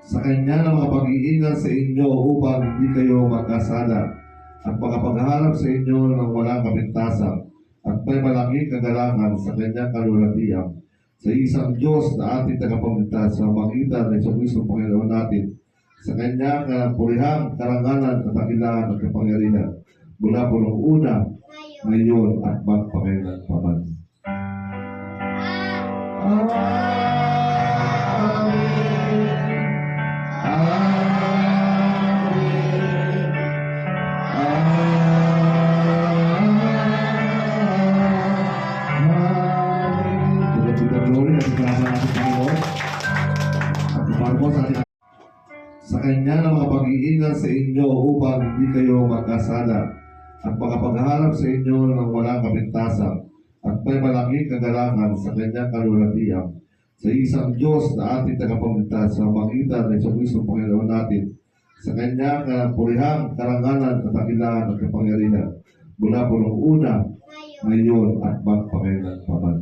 sa Kanya na makapag-iingat sa inyo upang hindi kayo magkasala at makapagharap sa inyo ng walang kapintasan at may malaking kagalangan sa Kanyang kalulatian sa isang Diyos na ating tagapagligtas sa magitan ng Jesucristo Panginoon natin, sa Kanyang purihang karangalan at dakilaan at kapangyarihan mula po noong una, ngayon at magpakailanman. Sa Kanya na makapag-iingat sa inyo upang hindi kayo magkasala at makapagharap sa inyo ng walang kapintasan at may malaking kagalangan sa Kanyang kalulatian sa isang Diyos na ating tagapagligtas sa magitan ng Jesucristo Panginoon natin, sa Kanyang purihang karangalan at dakilaan at kapangyarihan mula po noong una, ngayon at magpakailanman.